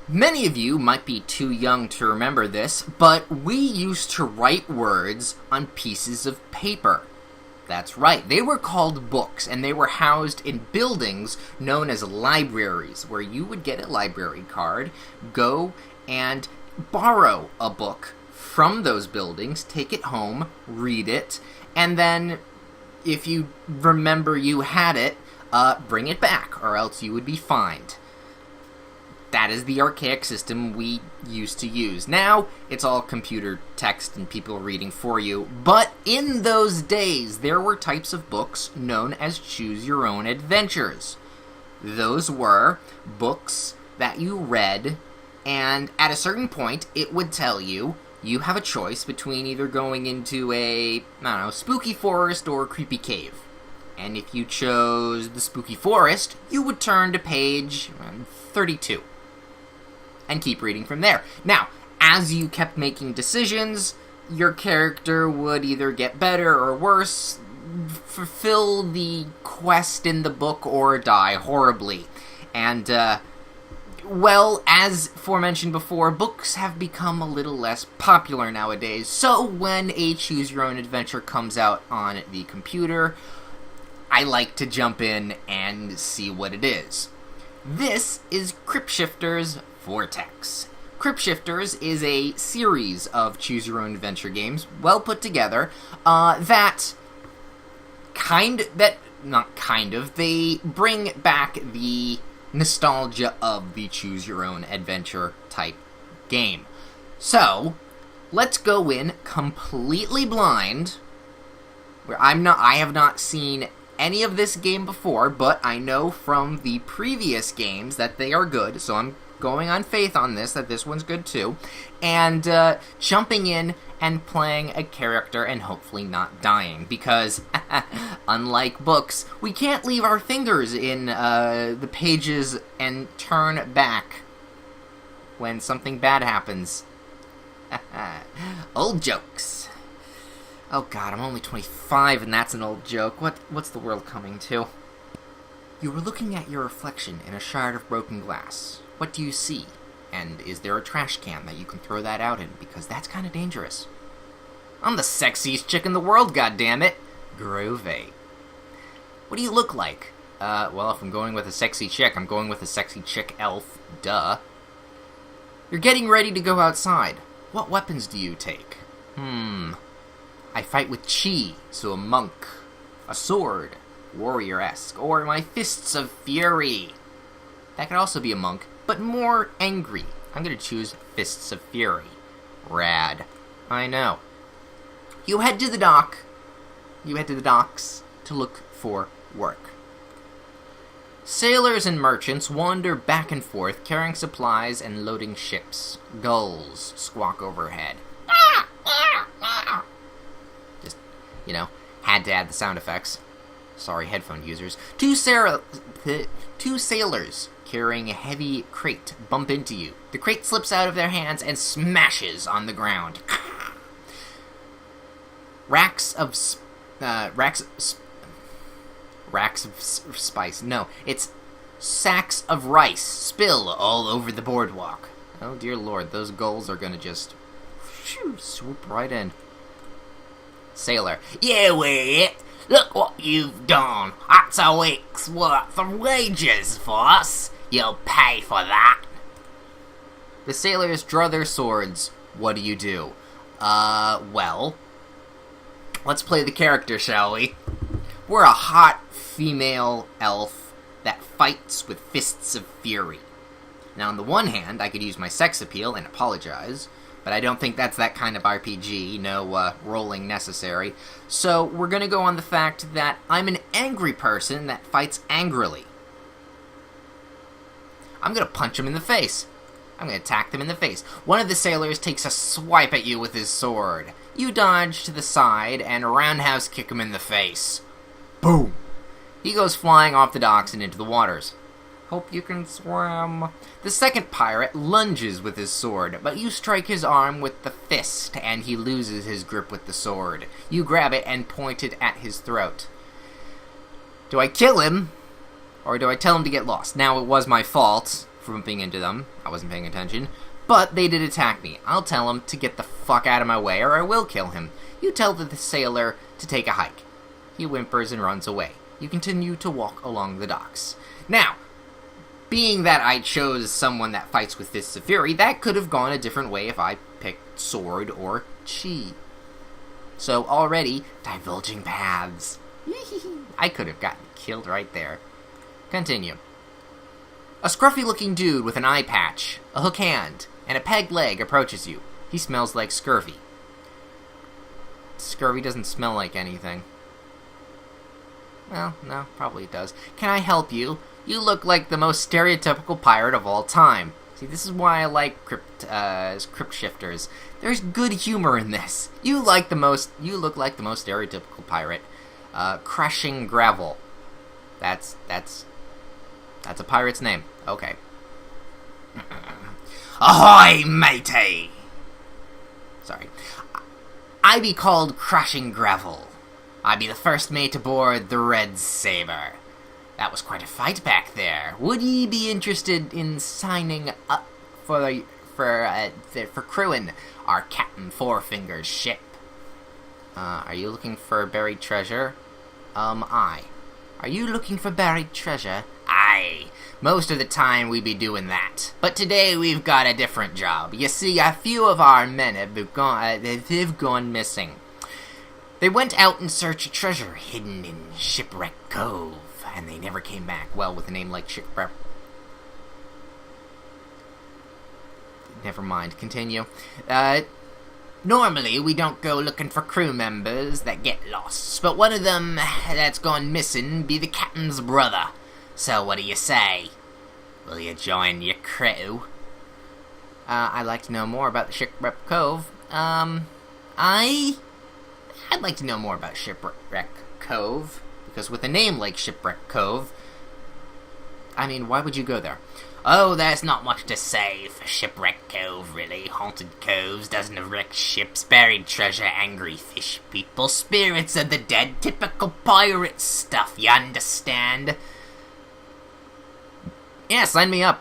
Many of you might be too young to remember this, but we used to write words on pieces of paper. That's right, they were called books, and they were housed in buildings known as libraries, where you would get a library card, go and borrow a book from those buildings, take it home, read it, and then, if you remember you had it, bring it back, or else you would be fined. That is the archaic system we used to use. Now, it's all computer text and people reading for you. But in those days, there were types of books known as Choose Your Own Adventures. Those were books that you read, and at a certain point, it would tell you, you have a choice between either going into a, spooky forest or a creepy cave. And if you chose the spooky forest, you would turn to page 32. And keep reading from there. Now, as you kept making decisions, your character would either get better or worse, fulfill the quest in the book, or die horribly. And, as aforementioned before, books have become a little less popular nowadays, so when a Choose Your Own Adventure comes out on the computer, I like to jump in and see what it is. This is Crypt Shyfter's Vortex. Crypt Shyfters is a series of Choose Your Own Adventure games, well put together, they bring back the nostalgia of the Choose Your Own Adventure type game. So, let's go in completely blind, where I have not seen any of this game before, but I know from the previous games that they are good, so I'm going on faith on this, that this one's good too, and jumping in and playing a character and hopefully not dying, because, unlike books, we can't leave our fingers in the pages and turn back when something bad happens. Old jokes. Oh god, I'm only 25 and that's an old joke. What's the world coming to? You were looking at your reflection in a shard of broken glass. What do you see? And is there a trash can that you can throw that out in? Because that's kind of dangerous. I'm the sexiest chick in the world, goddammit. Groovy. What do you look like? If I'm going with a sexy chick, I'm going with a sexy chick elf. Duh. You're getting ready to go outside. What weapons do you take? I fight with chi, so a monk. A sword, warrior-esque. Or my fists of fury. That could also be a monk, but more angry. I'm gonna choose Fists of Fury. Rad. I know. You head to the docks to look for work. Sailors and merchants wander back and forth, carrying supplies and loading ships. Gulls squawk overhead. Just, had to add the sound effects. Sorry, headphone users. Two sailors carrying a heavy crate bump into you. The crate slips out of their hands and smashes on the ground. Racks of spice. No, it's sacks of rice spill all over the boardwalk. Oh dear lord, those gulls are gonna just swoop right in. Sailor. Yeah, wait. Look what you've done. That's a week's worth of wages for us. You'll pay for that. The sailors draw their swords. What do? Let's play the character, shall we? We're a hot female elf that fights with fists of fury. Now, on the one hand, I could use my sex appeal and apologize, but I don't think that's that kind of RPG, no rolling necessary. So we're going to go on the fact that I'm an angry person that fights angrily. I'm going to punch him in the face. I'm going to attack them in the face. One of the sailors takes a swipe at you with his sword. You dodge to the side and roundhouse kick him in the face. Boom! He goes flying off the docks and into the waters. Hope you can swim. The second pirate lunges with his sword, but you strike his arm with the fist, and he loses his grip with the sword. You grab it and point it at his throat. Do I kill him, or do I tell him to get lost? Now, it was my fault for bumping into them. I wasn't paying attention. But they did attack me. I'll tell him to get the fuck out of my way, or I will kill him. You tell the sailor to take a hike. He whimpers and runs away. You continue to walk along the docks. Now, being that I chose someone that fights with fists of fury, that could have gone a different way if I picked sword or chi. So already, divulging paths. I could have gotten killed right there. Continue. A scruffy-looking dude with an eye patch, a hook hand, and a pegged leg approaches you. He smells like scurvy. Scurvy doesn't smell like anything. Well, no, probably it does. Can I help you? You look like the most stereotypical pirate of all time. See, this is why I like Crypt Shyfters. There's good humor in this. You look like the most stereotypical pirate. Crushing Gravel. That's a pirate's name. Okay. Ahoy, matey! Sorry. I be called Crushing Gravel. I be the first mate aboard the Red Saber. That was quite a fight back there. Would ye be interested in signing up for crewing our Captain Fourfinger's ship? Are you looking for buried treasure? Aye. Are you looking for buried treasure? Aye. Most of the time we be doing that. But today we've got a different job. You see, a few of our men have gone missing. They went out in search of treasure hidden in Shipwreck Cove, and they never came back. Well, with a name like Shipwreck... Never mind, continue. Normally, we don't go looking for crew members that get lost, but one of them that's gone missing be the captain's brother. So what do you say? Will you join your crew? I'd like to know more about the Shipwreck Cove. I'd like to know more about Shipwreck Cove, because with a name like Shipwreck Cove, I mean, why would you go there? Oh, there's not much to say for Shipwreck Cove, really. Haunted coves, dozen of wrecked ships, buried treasure, angry fish people, spirits of the dead, typical pirate stuff, you understand? Yeah, sign me up.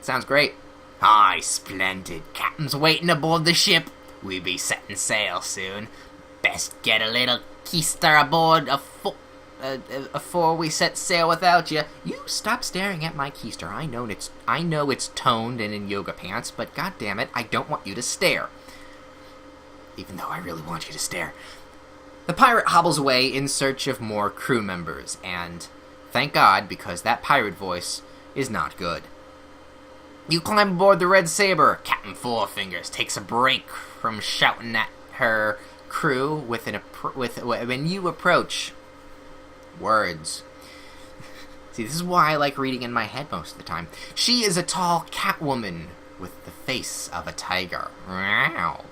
Sounds great. Aye, splendid. Captain's waiting aboard the ship. We be setting sail soon. Best get a little keister aboard afore we set sail without you. You stop staring at my keister. I know it's toned and in yoga pants, but goddammit, I don't want you to stare. Even though I really want you to stare. The pirate hobbles away in search of more crew members, and thank God, because that pirate voice is not good. You climb aboard the Red Saber. Captain Fourfingers takes a break from shouting at her crew when you approach. Words. See, this is why I like reading in my head most of the time. She is a tall catwoman with the face of a tiger. Wow.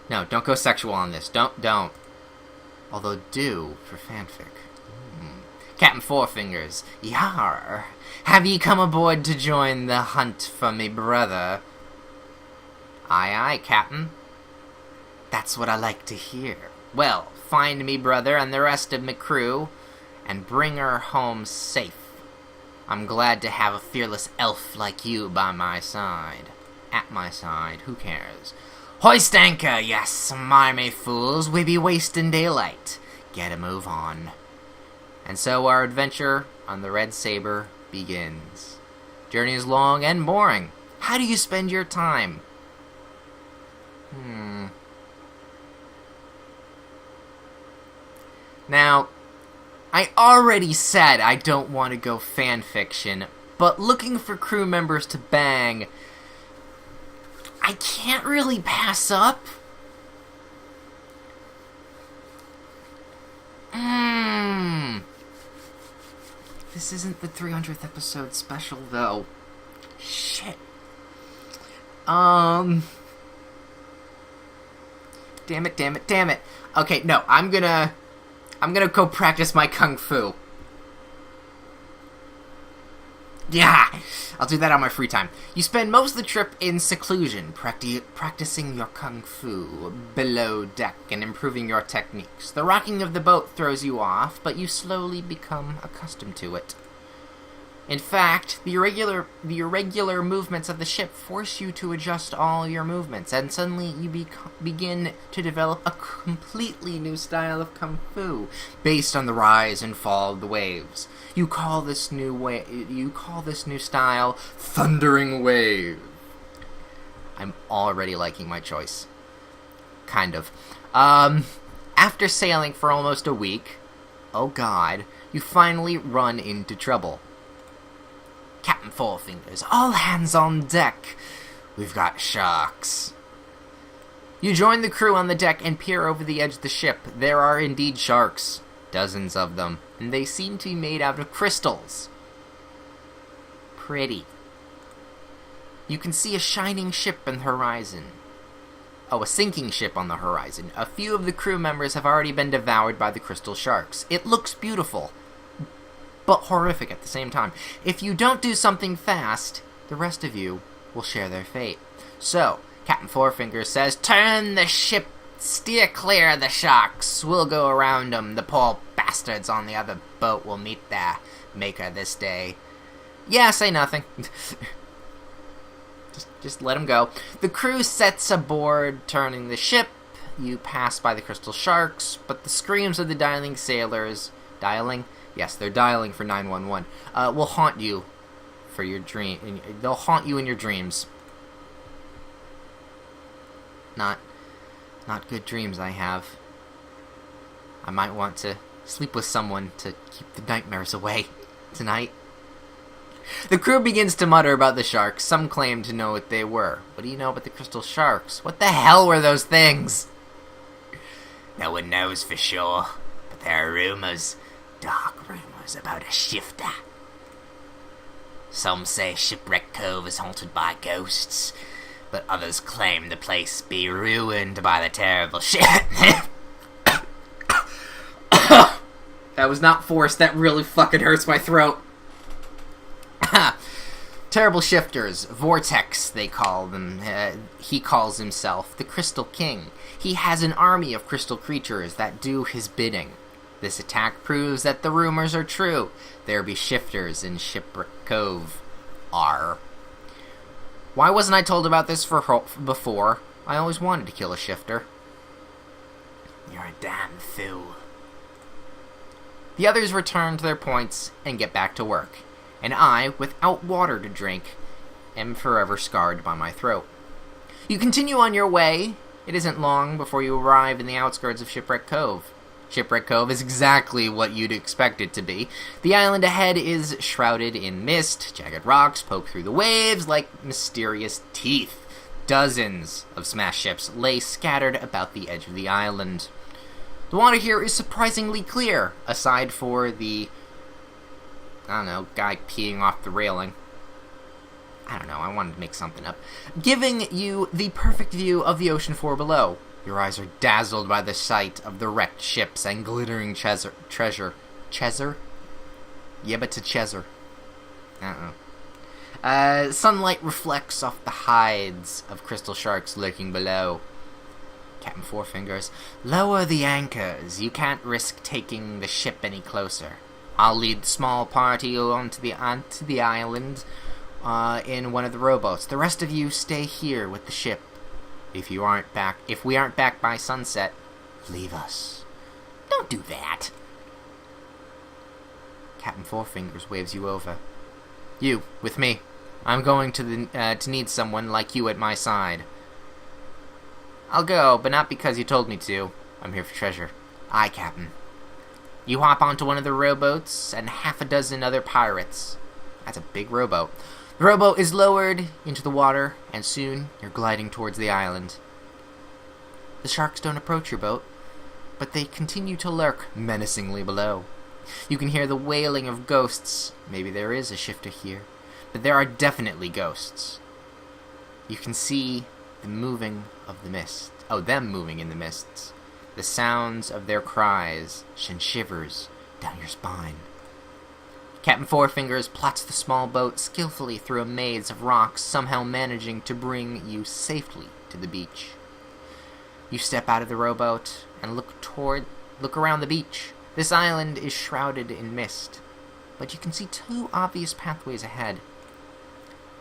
No, don't go sexual on this. Don't. Although do for fanfic. Captain Fourfingers. Yar. Have ye come aboard to join the hunt for me brother? Aye, aye, Captain. That's what I like to hear. Well, find me brother and the rest of me crew, and bring her home safe. I'm glad to have a fearless elf like you by my side. At my side, who cares? Hoist anchor, yes, smarmy fools, we be wasting daylight. Get a move on. And so our adventure on the Red Saber begins. Journey is long and boring. How do you spend your time? Now, I already said I don't want to go fanfiction, but looking for crew members to bang, I can't really pass up. This isn't the 300th episode special, though. Shit. Damn it. Okay, no, I'm gonna go practice my kung fu. Yeah, I'll do that on my free time. You spend most of the trip in seclusion, practicing your kung fu below deck and improving your techniques. The rocking of the boat throws you off, but you slowly become accustomed to it. In fact, the irregular movements of the ship force you to adjust all your movements, and suddenly you begin to develop a completely new style of kung fu based on the rise and fall of the waves. You call this new style Thundering Wave. I'm already liking my choice. Kind of. After sailing for almost a week, oh god, you finally run into trouble. Captain Four Fingers, all hands on deck. We've got sharks. You join the crew on the deck and peer over the edge of the ship. There are indeed sharks. Dozens of them. And they seem to be made out of crystals. Pretty. You can see a shining ship on the horizon. Oh, a sinking ship on the horizon. A few of the crew members have already been devoured by the crystal sharks. It looks beautiful, but horrific at the same time. If you don't do something fast, the rest of you will share their fate. So, Captain Fourfinger says, "Turn the ship, steer clear of the sharks. We'll go around them. The poor bastards on the other boat will meet their maker this day." Yeah, say nothing. Just let them go. The crew sets aboard, turning the ship. You pass by the crystal sharks, but the screams of the dialing sailors... Dialing? Yes, they're dialing for 911. Will haunt you for your dream. They'll haunt you in your dreams. Not good dreams I have. I might want to sleep with someone to keep the nightmares away tonight. The crew begins to mutter about the sharks. Some claim to know what they were. What do you know about the crystal sharks? What the hell were those things? No one knows for sure, but there are rumors, dark rumors about a shifter. Some say Shipwreck Cove is haunted by ghosts, but others claim the place be ruined by the terrible shit. That was not forced. That really fucking hurts my throat. Terrible shifters, Vortex, they call them. He calls himself the Crystal King. He has an army of crystal creatures that do his bidding. This attack proves that the rumors are true. There be shifters in Shipwreck Cove. Arr. Why wasn't I told about this before? I always wanted to kill a shifter. You're a damn fool. The others return to their points and get back to work. And I, without water to drink, am forever scarred by my throat. You continue on your way. It isn't long before you arrive in the outskirts of Shipwreck Cove. Shipwreck Cove is exactly what you'd expect it to be. The island ahead is shrouded in mist. Jagged rocks poke through the waves like mysterious teeth. Dozens of smashed ships lay scattered about the edge of the island. The water here is surprisingly clear, aside for the... I don't know, guy peeing off the railing. I don't know, I wanted to make something up. Giving you the perfect view of the ocean floor below. Your eyes are dazzled by the sight of the wrecked ships and glittering treasure. Chezzer? Yeah, but to Chezzer. Sunlight reflects off the hides of crystal sharks lurking below. Captain Four Fingers, lower the anchors. You can't risk taking the ship any closer. I'll lead the small party onto the island in one of the rowboats. The rest of you stay here with the ship. If we aren't back by sunset, leave us. Don't do that. Captain Four Fingers waves you over. You, with me. I'm going to need someone like you at my side. I'll go, but not because you told me to. I'm here for treasure. Aye, Captain. You hop onto one of the rowboats and half a dozen other pirates. That's a big rowboat. The rowboat is lowered into the water, and soon you're gliding towards the island. The sharks don't approach your boat, but they continue to lurk menacingly below. You can hear the wailing of ghosts. Maybe there is a shifter here, but there are definitely ghosts. You can see the moving of the mist. Oh, them moving in the mists. The sounds of their cries send shivers down your spine. Captain Four Fingers plots the small boat skillfully through a maze of rocks, somehow managing to bring you safely to the beach. You step out of the rowboat and look around the beach. This island is shrouded in mist, but you can see two obvious pathways ahead.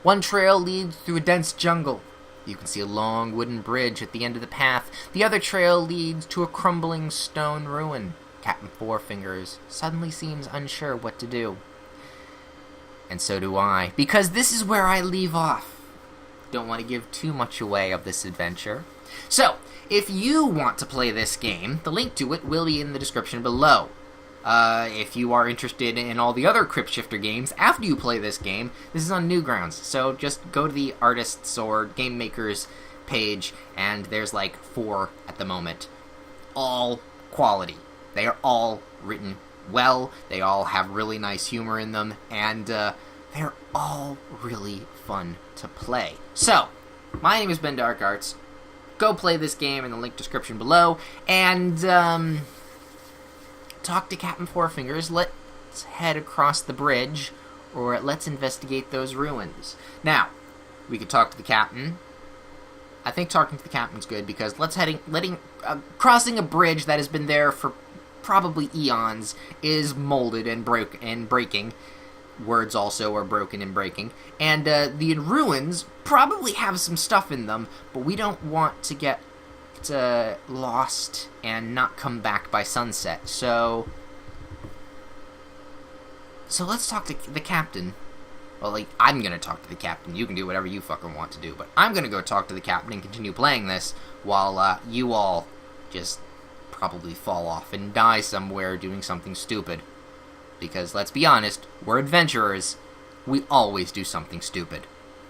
One trail leads through a dense jungle. You can see a long wooden bridge at the end of the path. The other trail leads to a crumbling stone ruin. Captain Four Fingers suddenly seems unsure what to do. And so do I, because this is where I leave off. Don't want to give too much away of this adventure. So, if you want to play this game, the link to it will be in the description below. If you are interested in all the other Crypt Shifter games, after you play this game, this is on Newgrounds, so just go to the artists or game makers page, and there's like 4 at the moment. All quality. They are all written well, they all have really nice humor in them, and they're all really fun to play. So, my name is Ben Dark Arts. Go play this game in the link description below, and talk to Captain Four Fingers. Let's head across the bridge, or let's investigate those ruins. Now, we could talk to the captain. I think talking to the captain's good, because crossing a bridge that has been there for probably eons is molded and breaking. Words also are broken and breaking. And the ruins probably have some stuff in them, but we don't want to get lost and not come back by sunset. So let's talk to the captain. Well, like, I'm gonna talk to the captain. You can do whatever you fucking want to do, but I'm gonna go talk to the captain and continue playing this while you all just probably fall off and die somewhere doing something stupid. Because, let's be honest, we're adventurers. We always do something stupid.